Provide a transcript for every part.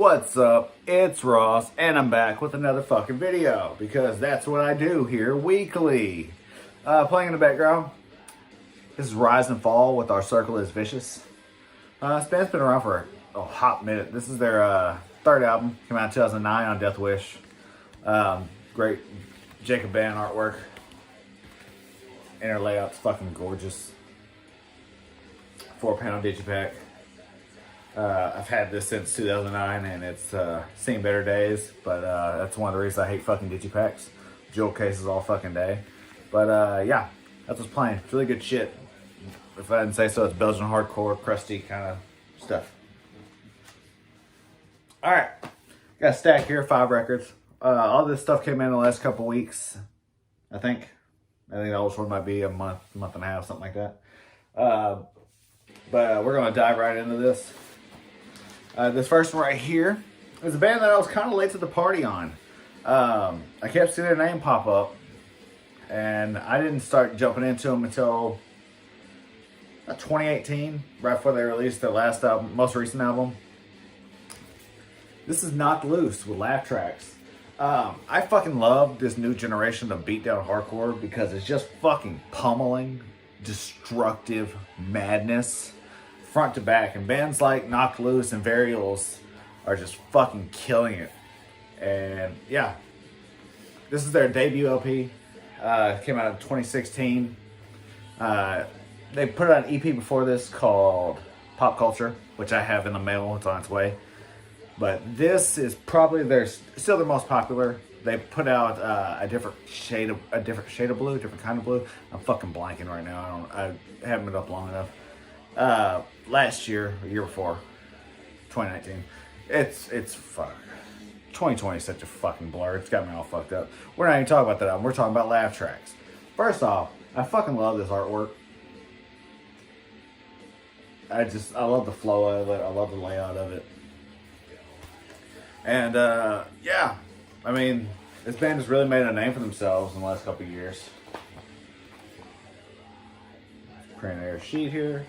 What's up? It's Ross, and I'm back with another fucking video because that's what I do here weekly. Playing in the background, this is Rise and Fall with Our Circle is Vicious. This band's been around for a hot minute. This is their third album, came out in 2009 on Death Wish. Great Jacob Band artwork. Inner layout's fucking gorgeous. 4-panel digipack. I've had this since 2009 and it's seen better days, but that's one of the reasons I hate fucking digipacks. Jewel cases all fucking day. But yeah, that's what's playing. It's really good shit. If I didn't say so, it's Belgian hardcore, crusty kind of stuff. Alright, got a stack here, 5 records. All this stuff came in the last couple weeks, I think. I think the oldest one might be a month and a half, something like that. But we're going to dive right into this. This first one right here is a band that I was kind of late to the party on. I kept seeing their name pop up, and I didn't start jumping into them until 2018, right before they released their last album, most recent album. This is Knocked Loose with Laugh Tracks. I fucking love this new generation of beatdown hardcore because it's just fucking pummeling, destructive madness, front to back. And bands like Knocked Loose and Varials are just fucking killing it. And yeah, this is their debut LP. Came out in 2016. They put out an EP before this called Pop Culture, which I have in the mail. It's on its way. But this is probably still their most popular. They put out a different shade of blue, different kind of blue. I'm fucking blanking right now. I haven't been up long enough. Last year, or year before, 2019. It's fuck. 2020 is such a fucking blur. It's got me all fucked up. We're not even talking about that album. We're talking about Laugh Tracks. First off, I fucking love this artwork. I love the flow of it. I love the layout of it. And yeah, I mean, this band has really made a name for themselves in the last couple of years. Printed air sheet here.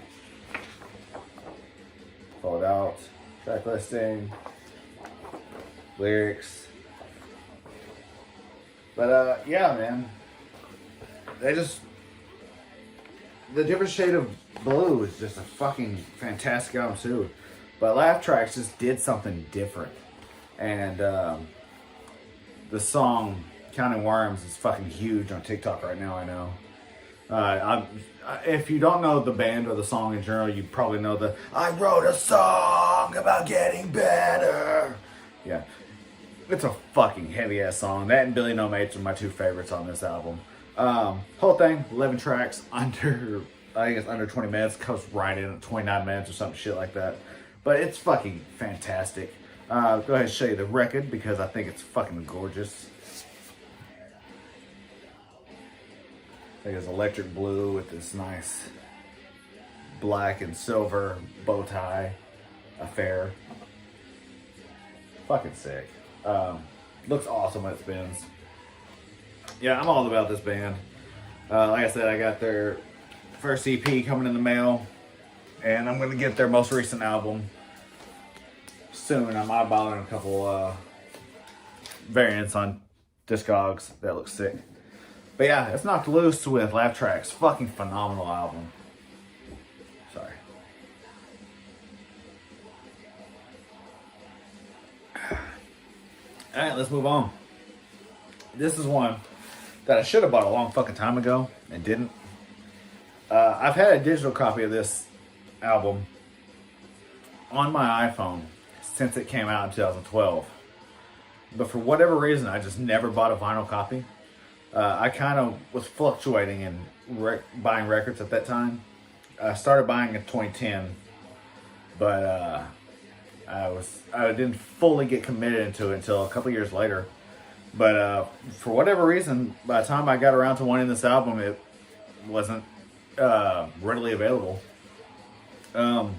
Fold out. Track listing. Lyrics. But yeah, man. The different shade of blue is just a fucking fantastic album too. But Laugh Tracks just did something different. And the song Counting Worms is fucking huge on TikTok right now, I know. If you don't know the band or the song in general, you probably know the I wrote a song about getting better. Yeah. It's a fucking heavy ass song. That and Billy No Mates are my 2 favorites on this album. Whole thing, 11 tracks, I think it's under 20 minutes, comes right in at 29 minutes or some shit like that. But it's fucking fantastic. Go ahead and show you the record because I think it's fucking gorgeous. I think it's electric blue with this nice black and silver bow tie affair. Fucking sick. Looks awesome when it spins. Yeah, I'm all about this band. Like I said, I got their first EP coming in the mail, and I'm gonna get their most recent album soon. I'm eyeballing a couple variants on Discogs that look sick. But yeah, it's Knocked Loose with Laugh Tracks. Fucking phenomenal album. Sorry. Alright, let's move on. This is one that I should have bought a long fucking time ago and didn't. I've had a digital copy of this album on my iPhone since it came out in 2012. But for whatever reason, I just never bought a vinyl copy. I kind of was fluctuating in buying records at that time. I started buying in 2010, but I didn't fully get committed into it until a couple years later. But for whatever reason, by the time I got around to wanting this album, it wasn't readily available. But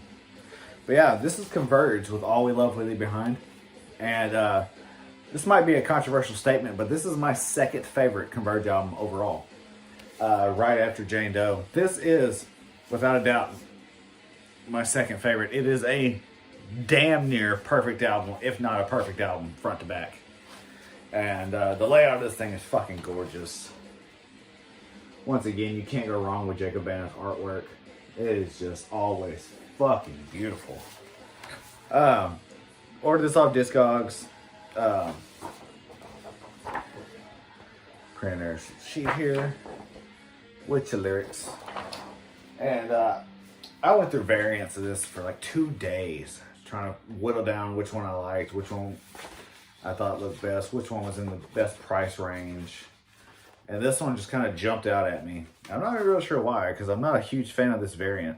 yeah, this is Converge with All We Love We Leave Behind. And this might be a controversial statement, but this is my second favorite Converge album overall. Right after Jane Doe. This is, without a doubt, my second favorite. It is a damn near perfect album, if not a perfect album, front to back. And the layout of this thing is fucking gorgeous. Once again, you can't go wrong with Jacob Banner's artwork. It is just always fucking beautiful. Ordered this off Discogs. Printer's sheet here with the lyrics. And I went through variants of this for like 2 days, trying to whittle down which one I liked, which one I thought looked best, which one was in the best price range. And this one just kind of jumped out at me. I'm not really sure why, because I'm not a huge fan of this variant,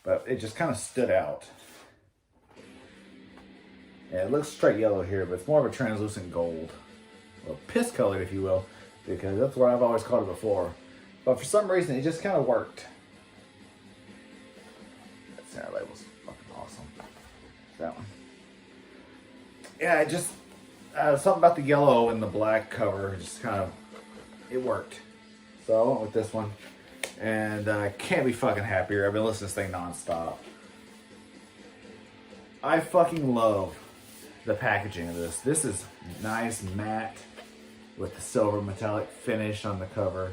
but it just kind of stood out. Yeah, it looks straight yellow here, but it's more of a translucent gold. Well, piss colored, if you will, because that's what I've always called it before. But for some reason, it just kind of worked. That center label's fucking awesome. That one. Yeah, it just, something about the yellow and the black cover just kind of, it worked. So I went with this one. And I can't be fucking happier. I've been listening to this thing nonstop. I fucking love the packaging of this. This is nice matte with the silver metallic finish on the cover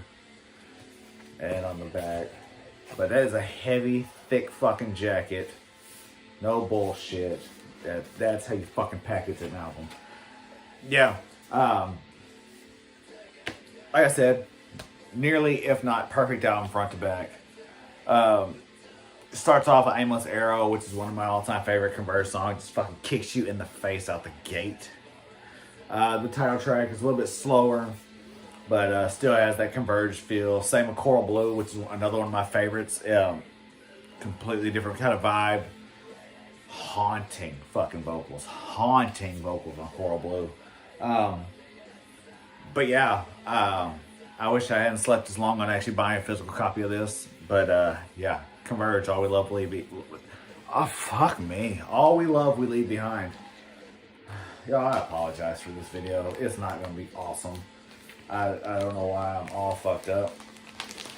and on the back. But that is a heavy, thick fucking jacket. No bullshit. That's how you fucking package an album. Yeah. Like I said, nearly, if not perfect album front to back. Starts off with Aimless Arrow, which is one of my all-time favorite Converge songs. Just fucking kicks you in the face out the gate. The title track is a little bit slower, but still has that Converge feel. Same with Coral Blue, which is another one of my favorites. Completely different kind of vibe. Haunting fucking vocals. Haunting vocals on Coral Blue. But yeah, I wish I hadn't slept as long on actually buying a physical copy of this. But yeah, Converge, All We Love, We Leave. Oh, fuck me. All We Love, We Leave Behind. Y'all, I apologize for this video. It's not going to be awesome. I don't know why I'm all fucked up.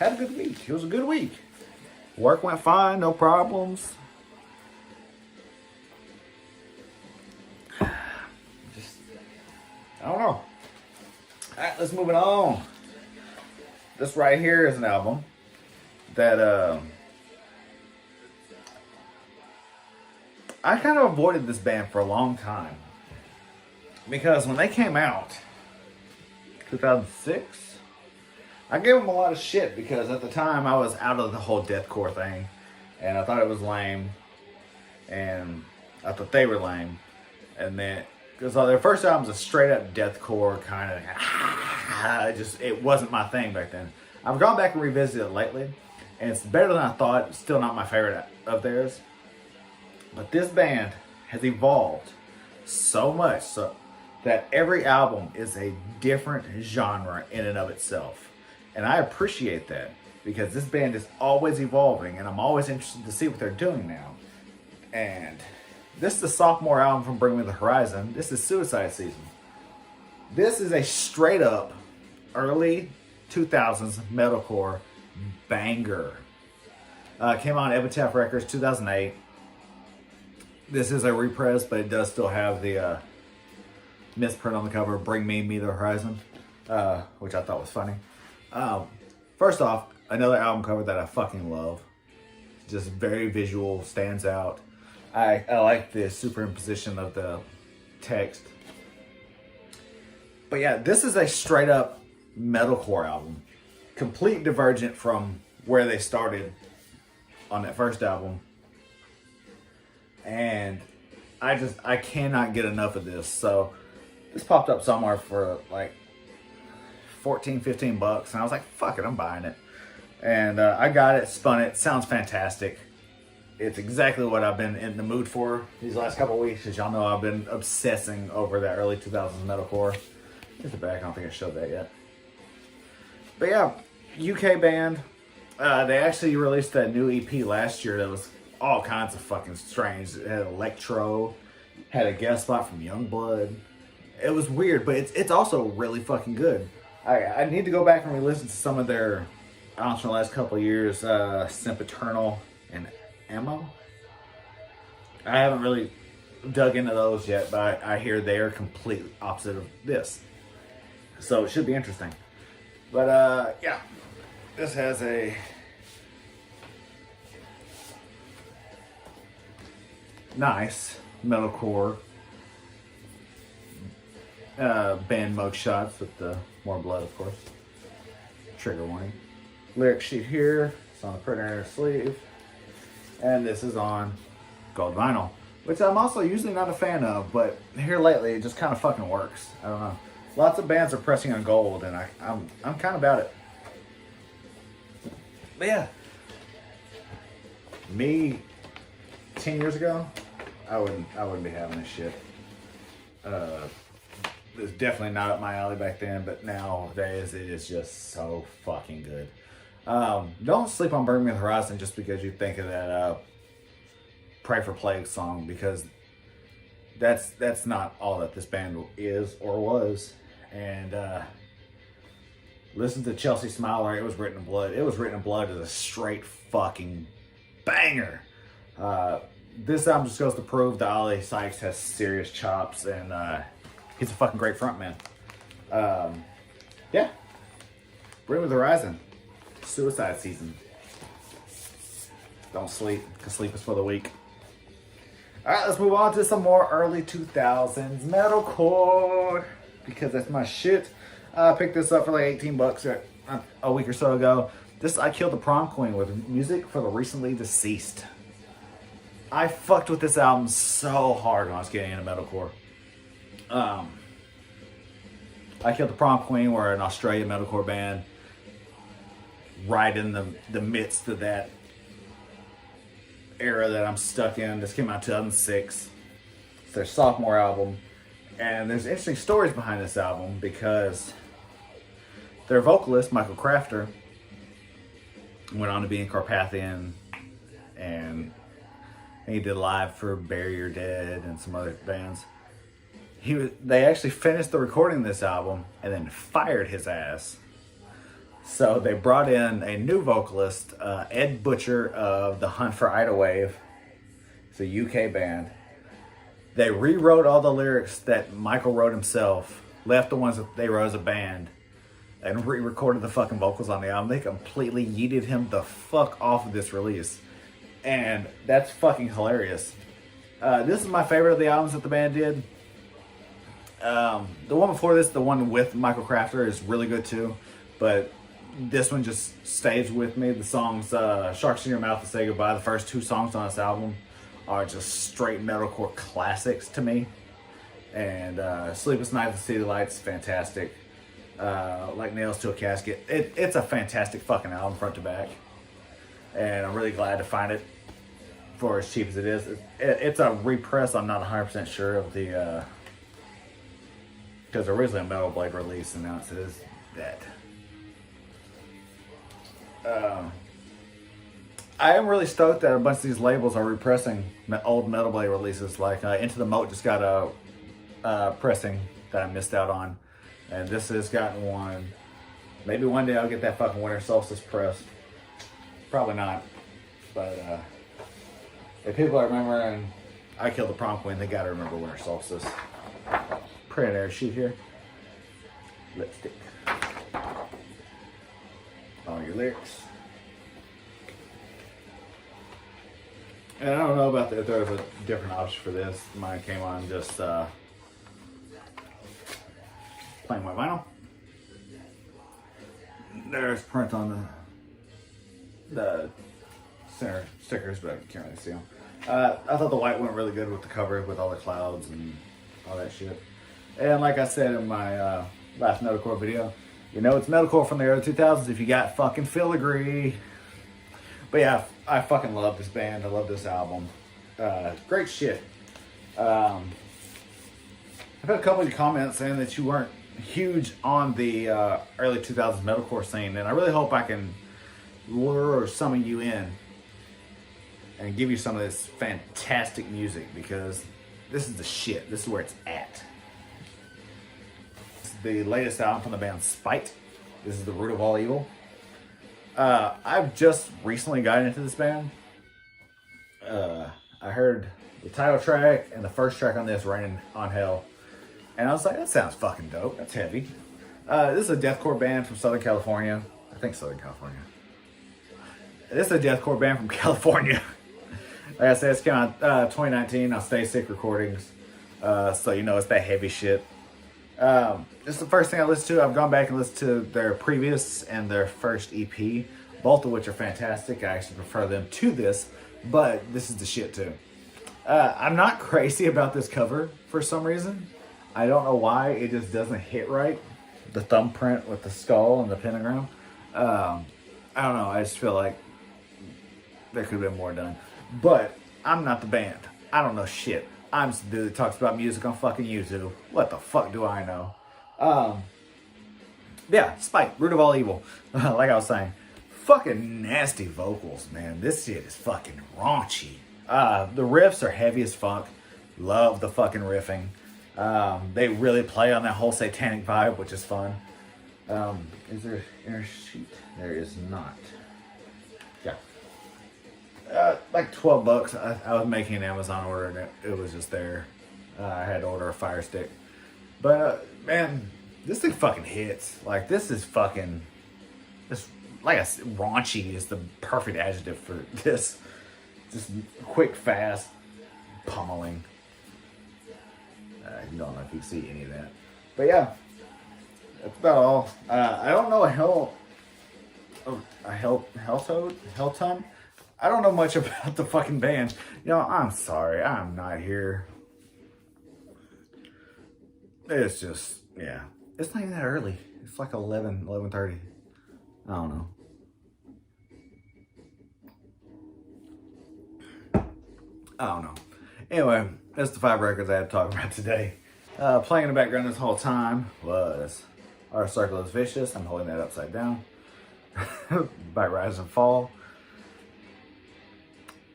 Had a good week. It was a good week. Work went fine, no problems. Just, I don't know. Alright, let's move it on. This right here is an album that I kind of avoided this band for a long time. Because when they came out, 2006, I gave them a lot of shit because at the time I was out of the whole deathcore thing. And I thought it was lame. And I thought they were lame. And then, because their first album was a straight up deathcore kind of, it wasn't my thing back then. I've gone back and revisited it lately. And it's better than I thought. It's still not my favorite of theirs. But this band has evolved so much so that every album is a different genre in and of itself. And I appreciate that because this band is always evolving and I'm always interested to see what they're doing now. And this is the sophomore album from Bring Me the Horizon. This is Suicide Season. This is a straight up early 2000s metalcore banger. Came out on Epitaph Records 2008. This is a repress, but it does still have the misprint on the cover, Bring Me the Horizon, which I thought was funny. First off, another album cover that I fucking love. Just very visual, stands out. I like the superimposition of the text. But yeah, this is a straight up metalcore album. Complete divergent from where they started on that first album. And I cannot get enough of this. So this popped up somewhere for like 14, 15 bucks. And I was like, fuck it, I'm buying it. And I got it, spun it, sounds fantastic. It's exactly what I've been in the mood for these last couple of weeks. As y'all know, I've been obsessing over that early 2000s metalcore. Here's the back, I don't think I showed that yet. But yeah, UK band. They actually released that new EP last year that was all kinds of fucking strange. It had electro, had a guest spot from Youngblood. It was weird, but it's also really fucking good. I need to go back and re-listen to some of their albums from the last couple of years. Sempiternal and Ammo. I haven't really dug into those yet, but I hear they are completely opposite of this. So it should be interesting. But yeah, this has a nice metalcore band mug shots with the more blood, of course. Trigger warning. Lyric sheet here. It's on the printer sleeve. And this is on gold vinyl, which I'm also usually not a fan of, but here lately it just kind of fucking works. I don't know. Lots of bands are pressing on gold, and I'm kind of about it. But yeah, me 10 years ago, I wouldn't be having this shit. It was definitely not up my alley back then, but nowadays it is just so fucking good. Don't sleep on Burn Me the Horizon just because you think of that Pray for Plague song, because that's not all that this band is or was. And listen to Chelsea Smiler. It was written in blood. It was written in blood as a straight fucking banger. This album just goes to prove that Ollie Sykes has serious chops, and he's a fucking great frontman. Yeah, Bring Me the Horizon. Suicide Season. Don't sleep, because sleep is for the weak. Alright, let's move on to some more early 2000s metalcore, because that's my shit. I picked this up for like 18 bucks a week or so ago. This I Killed the Prom Queen with music for the recently deceased. I fucked with this album so hard when I was getting into metalcore. I Killed the Prom Queen were an Australian metalcore band right in the midst of that era that I'm stuck in. This came out in 2006. It's their sophomore album. And there's interesting stories behind this album, because their vocalist, Michael Crafter, went on to be in Carpathian, and he did live for Bury Your Dead and some other bands. They actually finished the recording of this album and then fired his ass. So they brought in a new vocalist, Ed Butcher of The Hunt for Idlewave. It's a UK band. They rewrote all the lyrics that Michael wrote himself, left the ones that they wrote as a band, and re-recorded the fucking vocals on the album. They completely yeeted him the fuck off of this release. And that's fucking hilarious. This is my favorite of the albums that the band did. The one before this, the one with Michael Crafter, is really good too. But this one just stays with me. The songs Sharks in Your Mouth and Say Goodbye, the first two songs on this album, are just straight metalcore classics to me. And Sleepless Night and See the Lights, fantastic. Like Nails to a Casket. It's a fantastic fucking album front to back. And I'm really glad to find it for as cheap as it is. It's a repress. I'm not 100% sure of the... because originally a Metal Blade release, and now it says that. I am really stoked that a bunch of these labels are repressing old Metal Blade releases. Like Into the Moat just got a pressing that I missed out on, and this has gotten one. Maybe one day I'll get that fucking Winter Solstice press. Probably not, but if people are remembering I Killed the Prom Queen, they gotta remember Winter Solstice. Print air sheet here. Lipstick. All your lyrics. And I don't know about if there's a different option for this. Mine came on just plain white vinyl. There's print on the center stickers, but I can't really see them. I thought the white went really good with the cover, with all the clouds and all that shit. And like I said in my last metalcore video, you know it's metalcore from the early 2000s if you got fucking filigree. But yeah, I fucking love this band. I love this album. Great shit. I've had a couple of comments saying that you weren't huge on the early 2000s metalcore scene, and I really hope I can lure some of you in and give you some of this fantastic music, because this is the shit. This is where it's at. The latest album from the band Spite. This is The Root of All Evil. I've just recently gotten into this band. I heard the title track and the first track on this, Raining on Hell. And I was like, that sounds fucking dope. That's heavy. This is a deathcore band from Southern California. I think Southern California. This is a deathcore band from California. Like I said, it's came out 2019 on Stay Sick Recordings. So you know it's that heavy shit. This is the first thing I listened to. I've gone back and listened to their previous and their first EP, both of which are fantastic. I actually prefer them to this, but this is the shit too. I'm not crazy about this cover for some reason. I don't know why. It just doesn't hit right. The thumbprint with the skull and the pentagram. I don't know. I just feel like there could have been more done. But I'm not the band. I don't know shit. I'm just a dude that talks about music on fucking YouTube. What the fuck do I know? Yeah, Spite, root of all evil. Like I was saying, fucking nasty vocals, man. This shit is fucking raunchy. The riffs are heavy as fuck. Love the fucking riffing. They really play on that whole satanic vibe, which is fun. Is there inner sheet? There is not. Yeah. Like $12. I was making an Amazon order and it was just there. I had to order a Fire Stick. But, man, this thing fucking hits. Like, this is fucking... This, like I said, raunchy is the perfect adjective for this. Just quick, fast, pummeling. You don't know if you can see any of that. But, yeah. That's about all. I don't know Hellton. I don't know much about the fucking band. You know, I'm sorry. I'm not here. It's just, yeah. It's not even that early. It's like 11:30. I don't know. I don't know. Anyway, that's the 5 records I had to talk about today. Playing in the background this whole time was Our Circle is Vicious. I'm holding that upside down. By Rise and Fall.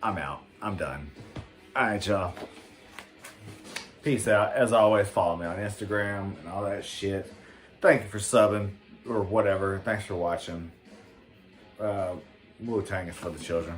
I'm out. I'm done. Alright, y'all. Peace out. As always, follow me on Instagram and all that shit. Thank you for subbing or whatever. Thanks for watching. Wu-Tang is for the children.